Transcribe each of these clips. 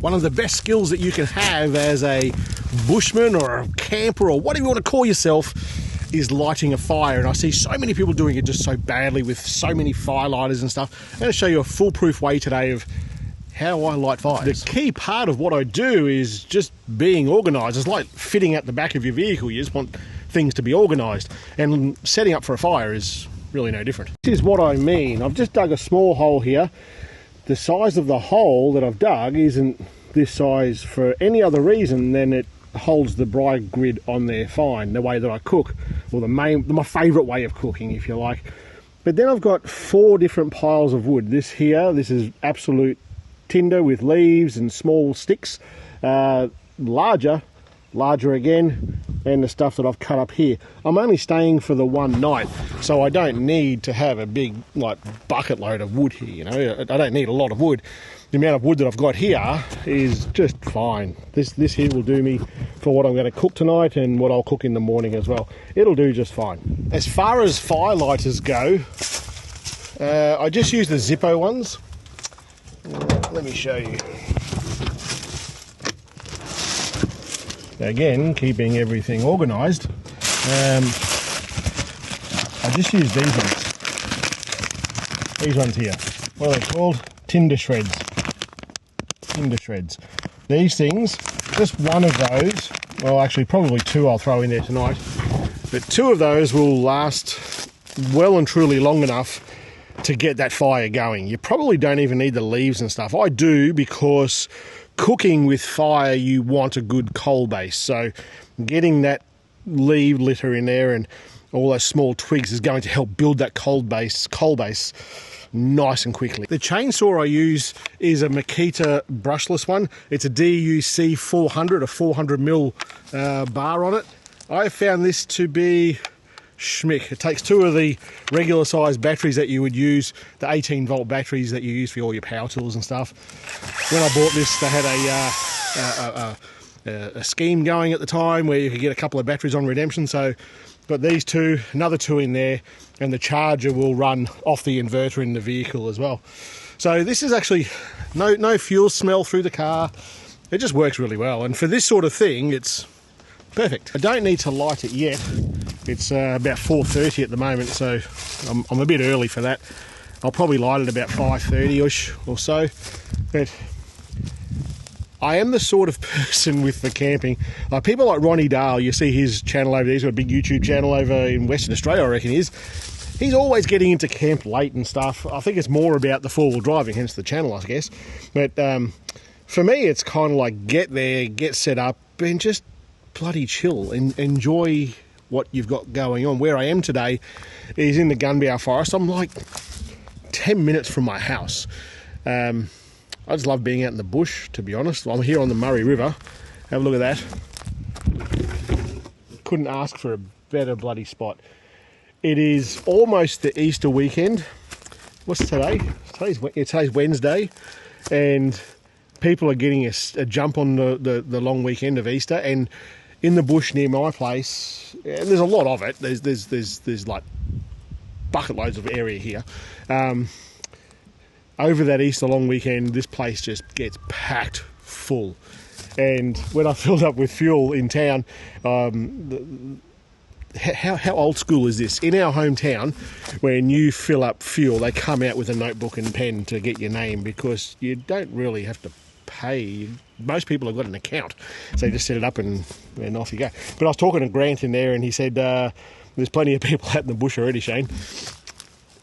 One of the best skills that you can have as a bushman or a camper or whatever you want to call yourself is lighting a fire. And I see so many people doing it just so badly with so many firelighters and stuff. I'm going to show you a foolproof way today of how I light fires. The key part of what I do is just being organised. It's like fitting at the back of your vehicle. You just want things to be organised. And setting up for a fire is really no different. This is what I mean. I've just dug a small hole here. The size of the hole that I've dug isn't this size for any other reason than it holds the bright grid on there fine, the way that I cook, or my favourite way of cooking, if you like. But then I've got 4 different piles of wood. This here, this is absolute tinder with leaves and small sticks, larger again, and the stuff that I've cut up here. I'm only staying for the one night, so I don't need to have a big bucket load of wood here, you know. I don't need a lot of wood. The amount of wood that I've got here is just fine. This here will do me for what I'm going to cook tonight and what I'll cook in the morning as well. It'll do just fine. As far as firelighters go, I just use the Zippo ones. Let me show you. Again, keeping everything organised. I just use these ones. These ones here. What are they called? Tinder shreds. Tinder shreds. These things, just one of those, well actually probably 2 I'll throw in there tonight, but 2 of those will last well and truly long enough to get that fire going. You probably don't even need the leaves and stuff. I do, because cooking with fire you want a good coal base, so getting that leaf litter in there and all those small twigs is going to help build that coal base nice and quickly. The chainsaw I use is a Makita brushless one. It's a DUC 400, a 400mm bar on it. I found this to be schmick. It takes 2 of the regular size batteries that you would use, the 18-volt batteries that you use for all your power tools and stuff. When I bought this, they had a scheme going at the time where you could get a couple of batteries on redemption, so got these 2, another 2 in there, and the charger will run off the inverter in the vehicle as well. So this is actually no fuel smell through the car. It just works really well, and for this sort of thing it's perfect. I don't need to light it yet. It's about 4:30 at the moment, so I'm a bit early for that. I'll probably light it about 5:30ish or so. But I am the sort of person with the camping, like people like Ronnie Dale, you see his channel over there, he's got a big YouTube channel over in Western Australia, I reckon he is. He's always getting into camp late and stuff. I think it's more about the 4-wheel driving, hence the channel, I guess. But for me, it's kind of like get there, get set up, and just bloody chill and enjoy what you've got going on. Where I am today is in the Gunbow Forest. I'm like 10 minutes from my house. I just love being out in the bush, to be honest. I'm here on the Murray River. Have a look at that. Couldn't ask for a better bloody spot. It is almost the Easter weekend. What's today? Today's Wednesday, and people are getting a jump on the long weekend of Easter. And in the bush near my place, and there's a lot of it. There's like bucket loads of area here. Over that Easter long weekend, this place just gets packed full. And when I filled up with fuel in town, how old school is this? In our hometown, when you fill up fuel, they come out with a notebook and pen to get your name, because you don't really have to pay. Most people have got an account, so you just set it up and off you go. But I was talking to Grant in there, and he said, there's plenty of people out in the bush already, Shane.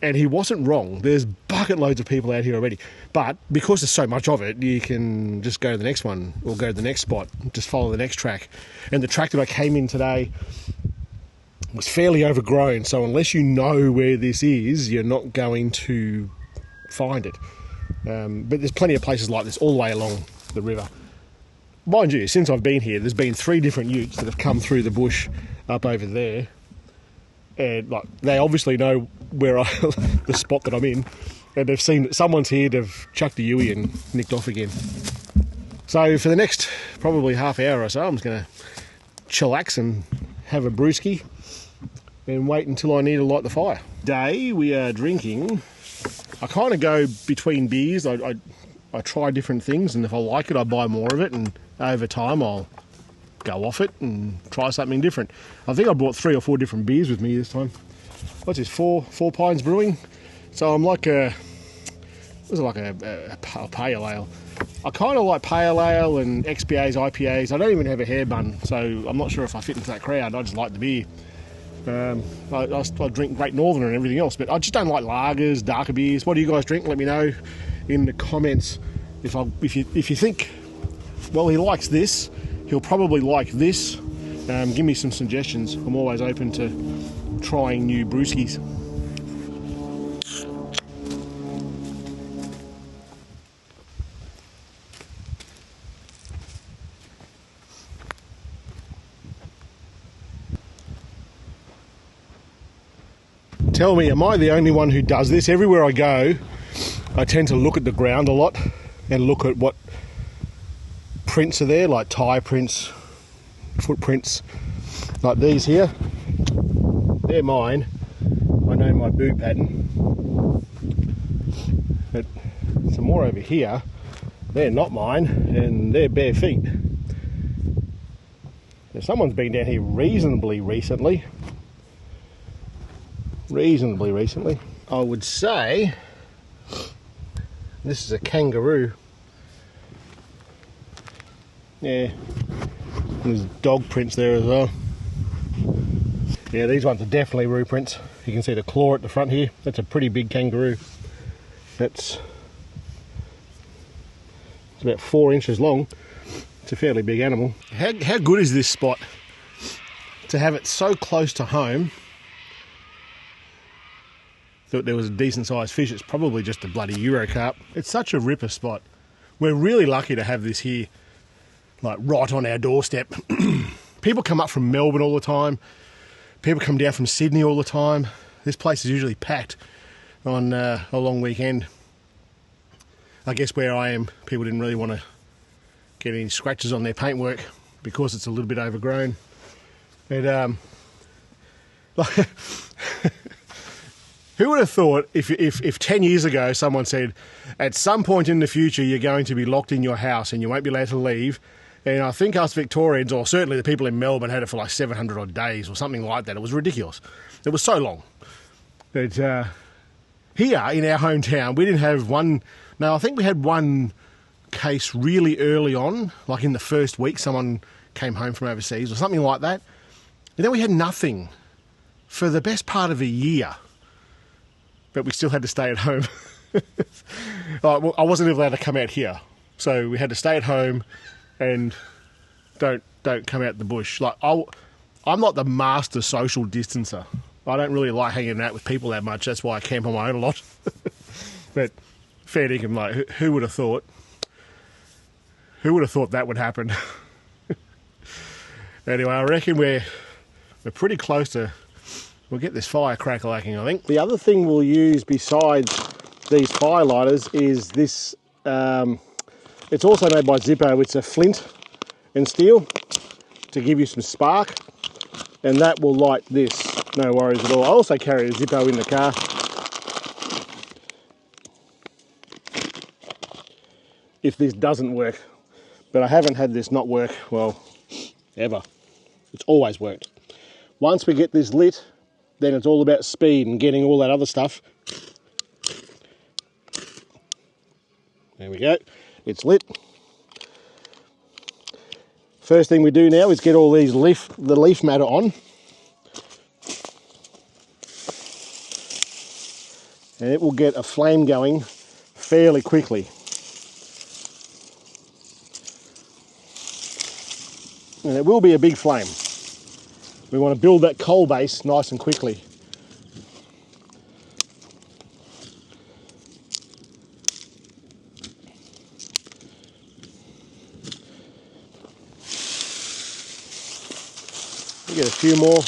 And he wasn't wrong. There's bucket loads of people out here already. But because there's so much of it, you can just go to the next one or go to the next spot, just follow the next track. And the track that I came in today was fairly overgrown, so unless you know where this is, you're not going to find it. But there's plenty of places like this all the way along the river. Mind you, since I've been here, there's been 3 different utes that have come through the bush up over there. And like, they obviously know where the spot that I'm in, and they've seen that someone's here, they've chucked a Yui and nicked off again. So for the next probably half hour or so, I'm just going to chillax and have a brewski and wait until I need to light the fire. Today we are drinking, I kind of go between beers. I I try different things, and if I like it, I buy more of it, and over time I'll go off it and try something different. I think I brought 3 or 4 different beers with me this time. What's this, Four Pines Brewing? So I'm like a pale ale. I kind of like pale ale and XPAs, IPAs. I don't even have a hair bun, so I'm not sure if I fit into that crowd. I just like the beer. I drink Great Northern and everything else, but I just don't like lagers, darker beers. What do you guys drink? Let me know in the comments. If you think, well, he likes this, he'll probably like this. Give me some suggestions. I'm always open to trying new brewskis. Tell me, am I the only one who does this? Everywhere I go, I tend to look at the ground a lot and look at what prints are there, like tyre prints, footprints, like these here. They're mine. I know my boot pattern. But some more over here, they're not mine, and they're bare feet. Now, someone's been down here reasonably recently. I would say this is a Kangaroo. Yeah, there's dog prints there as well. Yeah, these ones are definitely Roo prints. You can see the claw at the front here. That's a pretty big Kangaroo. It's about 4 inches long. It's a fairly big animal. How good is this spot to have it so close to home? Thought there was a decent sized fish. It's probably just a bloody Euro carp. It's such a ripper spot. We're really lucky to have this here, like right on our doorstep. People come up from Melbourne all the time. People come down from Sydney all the time. This place is usually packed on a long weekend. I guess where I am, people didn't really want to get any scratches on their paintwork because it's a little bit overgrown. But like who would have thought if 10 years ago someone said, at some point in the future you're going to be locked in your house and you won't be allowed to leave, and I think us Victorians, or certainly the people in Melbourne, had it for like 700 odd days or something like that. It was ridiculous. It was so long. But here in our hometown, we didn't have one. No, I think we had one case really early on, like in the first week someone came home from overseas or something like that. And then we had nothing for the best part of a year. But we still had to stay at home. I wasn't allowed to come out here, so we had to stay at home and don't come out the bush. Like I'm not the master social distancer. I don't really like hanging out with people that much. That's why I camp on my own a lot. But fair dinkum, like who would have thought? Who would have thought that would happen? Anyway, I reckon we're pretty close to. We'll get this fire crackling, I think. The other thing we'll use besides these firelighters is this, it's also made by Zippo. It's a flint and steel to give you some spark, and that will light this, no worries at all. I also carry a Zippo in the car. If this doesn't work, but I haven't had this not work, well, ever. It's always worked. Once we get this lit, then it's all about speed and getting all that other stuff. There we go. It's lit. First thing we do now is get all these the leaf matter on. And it will get a flame going fairly quickly. And it will be a big flame. We want to build that coal base nice and quickly. We get a few more.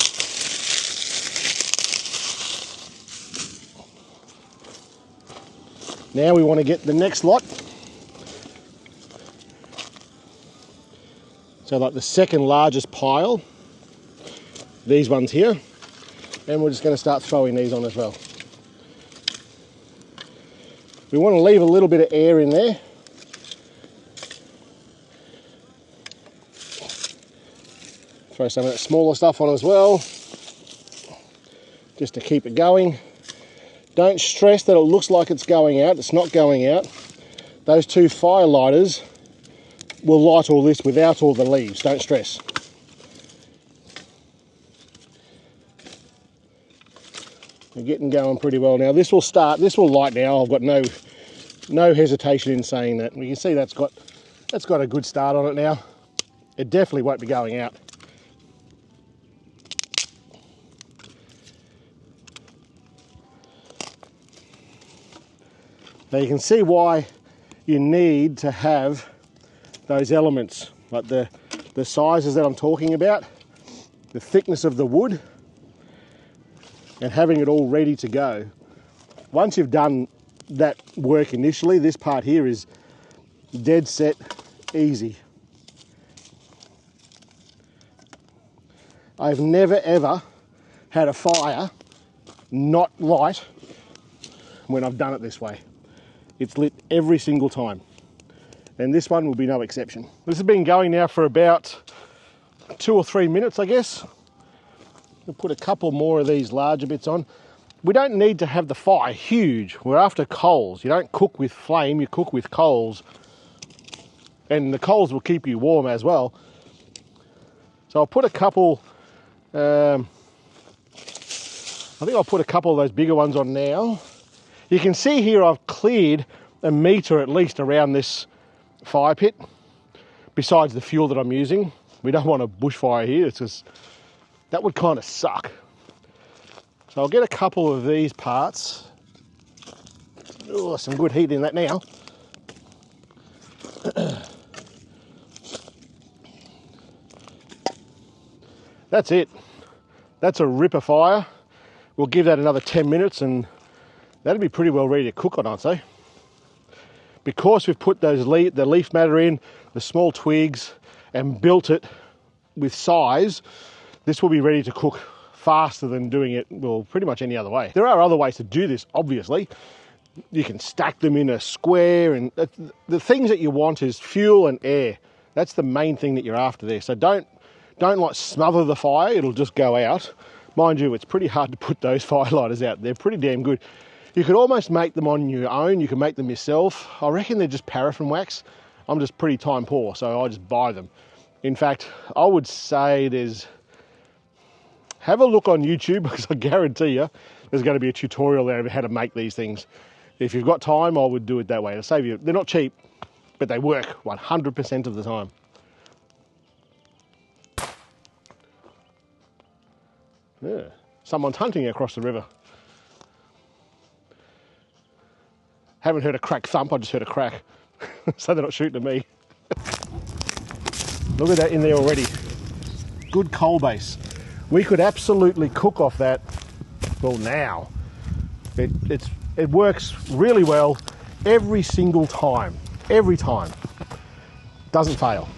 Now we want to get the next lot. So like the second largest pile. These ones here, and we're just going to start throwing these on as well. We want to leave a little bit of air in there Throw some of that smaller stuff on as well, just to keep it going. Don't stress that it looks like it's going out. It's not going out. Those 2 firelighters will light all this without all the leaves. Don't stress. We're getting going pretty well now. This will light now. I've got no hesitation in saying that. You can see that's got a good start on it now. It definitely won't be going out. Now you can see why you need to have those elements, like the sizes that I'm talking about, the thickness of the wood, and having it all ready to go. Once you've done that work initially, this part here is dead set easy. I've never ever had a fire not light when I've done it this way. It's lit every single time, and this one will be no exception. This has been going now for about 2 or 3 minutes, I guess. We'll put a couple more of these larger bits on. We don't need to have the fire huge. We're after coals. You don't cook with flame, you cook with coals. And the coals will keep you warm as well. So I'll put a couple, I think I'll put a couple of those bigger ones on now. You can see here I've cleared 1 metre at least around this fire pit, besides the fuel that I'm using. We don't want a bushfire here, it's just, that would kind of suck. So I'll get a couple of these parts. Oh, some good heat in that now. That's it. That's a ripper fire. We'll give that another 10 minutes and that'll be pretty well ready to cook on, I'd say. Because we've put the leaf matter in, the small twigs, and built it with size, this will be ready to cook faster than doing it, well, pretty much any other way. There are other ways to do this, obviously. You can stack them in a square, and the things that you want is fuel and air. That's the main thing that you're after there. So don't like smother the fire, it'll just go out. Mind you, it's pretty hard to put those firelighters out. They're pretty damn good. You could almost make them on your own. You can make them yourself. I reckon they're just paraffin wax. I'm just pretty time poor, so I just buy them. In fact, I would say have a look on YouTube, because I guarantee you there's going to be a tutorial there of how to make these things. If you've got time, I would do it that way. It'll save you. They're not cheap, but they work 100% of the time. Yeah, someone's hunting across the river. Haven't heard a crack thump, I just heard a crack. So they're not shooting at me. Look at that in there already. Good coal base. We could absolutely cook off that, well, now. It works really well every single time. Every time. Doesn't fail.